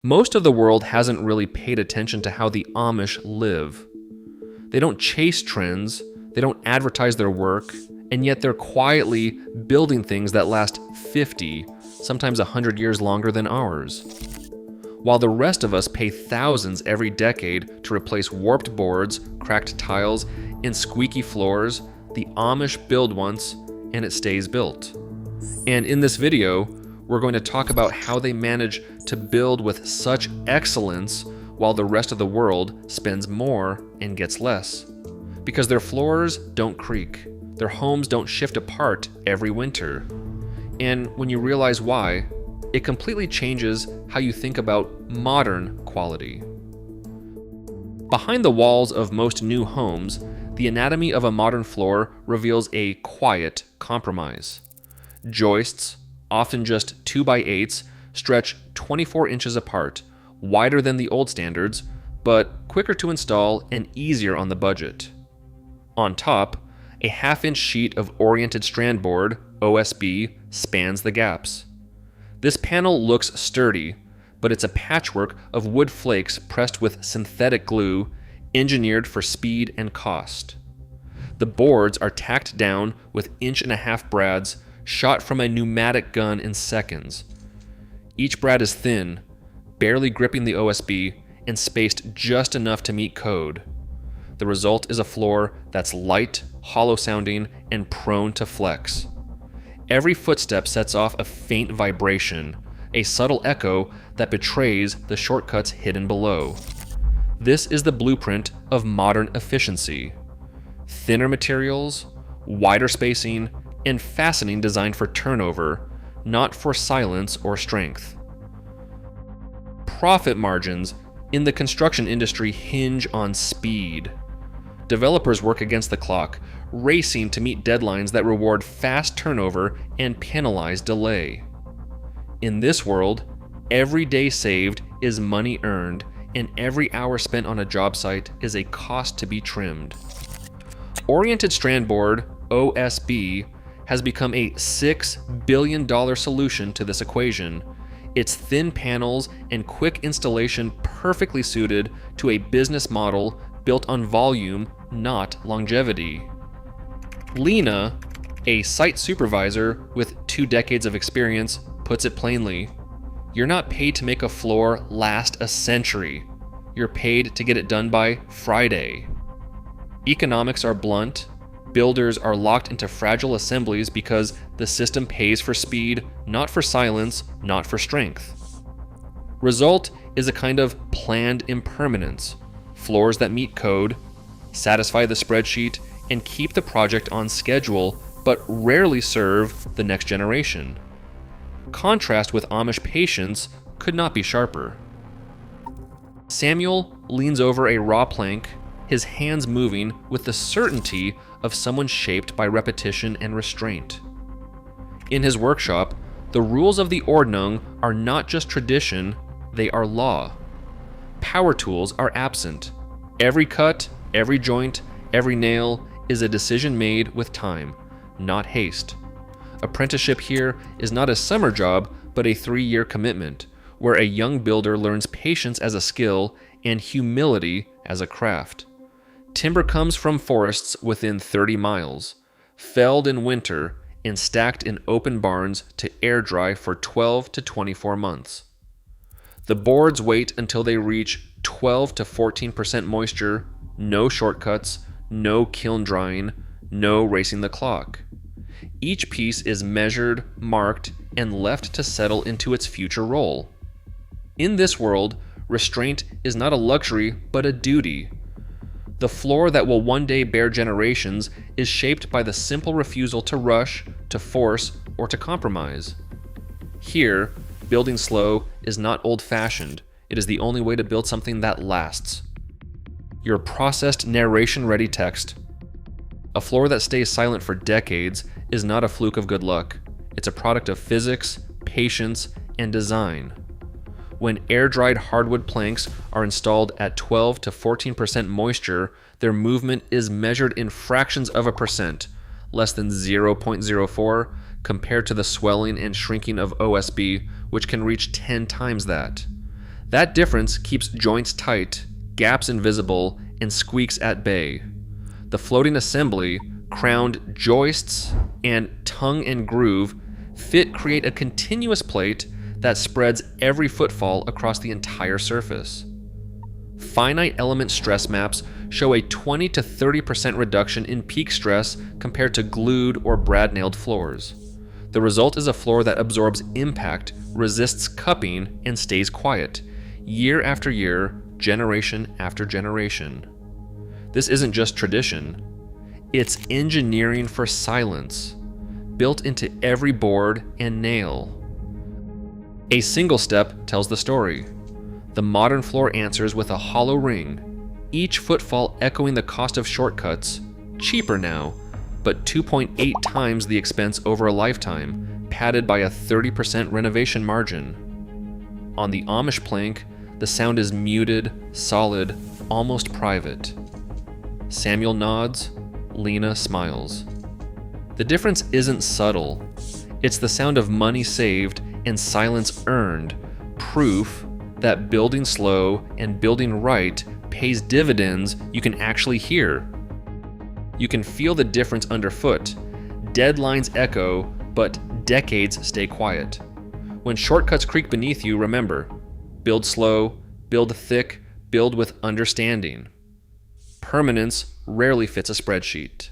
Most of the world hasn't really paid attention to how the Amish live. They don't chase trends, they don't advertise their work, and yet they're quietly building things that last 50, sometimes 100 years longer than ours. While the rest of us pay thousands every decade to replace warped boards, cracked tiles, and squeaky floors, the Amish build once, and it stays built. And in this video, we're going to talk about how they manage to build with such excellence while the rest of the world spends more and gets less. Because their floors don't creak, their homes don't shift apart every winter. And when you realize why, it completely changes how you think about modern quality. Behind the walls of most new homes, the anatomy of a modern floor reveals a quiet compromise. Joists, often just 2x8s, stretch 24 inches apart, wider than the old standards, but quicker to install and easier on the budget. On top, a half-inch sheet of oriented strand board, OSB, spans the gaps. This panel looks sturdy, but it's a patchwork of wood flakes pressed with synthetic glue, engineered for speed and cost. The boards are tacked down with 1.5-inch brads, shot from a pneumatic gun in seconds. Each brad is thin, barely gripping the OSB, and spaced just enough to meet code. The result is a floor that's light, hollow-sounding, and prone to flex. Every footstep sets off a faint vibration, a subtle echo that betrays the shortcuts hidden below. This is the blueprint of modern efficiency. Thinner materials, wider spacing, and fastening designed for turnover, not for silence or strength. Profit margins in the construction industry hinge on speed. Developers work against the clock, racing to meet deadlines that reward fast turnover and penalize delay. In this world, every day saved is money earned, and every hour spent on a job site is a cost to be trimmed. Oriented strand board, OSB, has become a $6 billion solution to this equation. Its thin panels and quick installation perfectly suited to a business model built on volume, not longevity. Lena, a site supervisor with 2 decades of experience, puts it plainly: you're not paid to make a floor last a century. You're paid to get it done by Friday. Economics are blunt. Builders are locked into fragile assemblies because the system pays for speed, not for silence, not for strength. Result is a kind of planned impermanence. Floors that meet code, satisfy the spreadsheet, and keep the project on schedule, but rarely serve the next generation. Contrast with Amish Patience could not be sharper. Samuel leans over a raw plank, his hands moving with the certainty of someone shaped by repetition and restraint. In his workshop, the rules of the Ordnung are not just tradition, they are law. Power tools are absent. Every cut, every joint, every nail is a decision made with time, not haste. Apprenticeship here is not a summer job, but a 3-year commitment, where a young builder learns patience as a skill and humility as a craft. Timber comes from forests within 30 miles, felled in winter and stacked in open barns to air dry for 12 to 24 months. The boards wait until they reach 12 to 14% moisture, no shortcuts, no kiln drying, no racing the clock. Each piece is measured, marked, and left to settle into its future role. In this world, restraint is not a luxury but a duty. The floor that will one day bear generations is shaped by the simple refusal to rush, to force, or to compromise. Here, building slow is not old-fashioned. It is the only way to build something that lasts. Your processed narration-ready text. A floor that stays silent for decades is not a fluke of good luck. It's a product of physics, patience, and design. When air-dried hardwood planks are installed at 12 to 14% moisture, their movement is measured in fractions of a percent, less than 0.04, compared to the swelling and shrinking of OSB, which can reach 10 times that. That difference keeps joints tight, gaps invisible, and squeaks at bay. The floating assembly, crowned joists, and tongue and groove create a continuous plate that spreads every footfall across the entire surface. Finite element stress maps show a 20 to 30% reduction in peak stress compared to glued or brad-nailed floors. The result is a floor that absorbs impact, resists cupping, and stays quiet, year after year, generation after generation. This isn't just tradition, it's engineering for silence, built into every board and nail. A single step tells the story. The modern floor answers with a hollow ring, each footfall echoing the cost of shortcuts, cheaper now, but 2.8 times the expense over a lifetime, padded by a 30% renovation margin. On the Amish plank, the sound is muted, solid, almost private. Samuel nods, Lena smiles. The difference isn't subtle. It's the sound of money saved and silence earned, proof that building slow and building right pays dividends you can actually hear. You can feel the difference underfoot. Deadlines echo, but decades stay quiet. When shortcuts creak beneath you, remember, build slow, build thick, build with understanding. Permanence rarely fits a spreadsheet.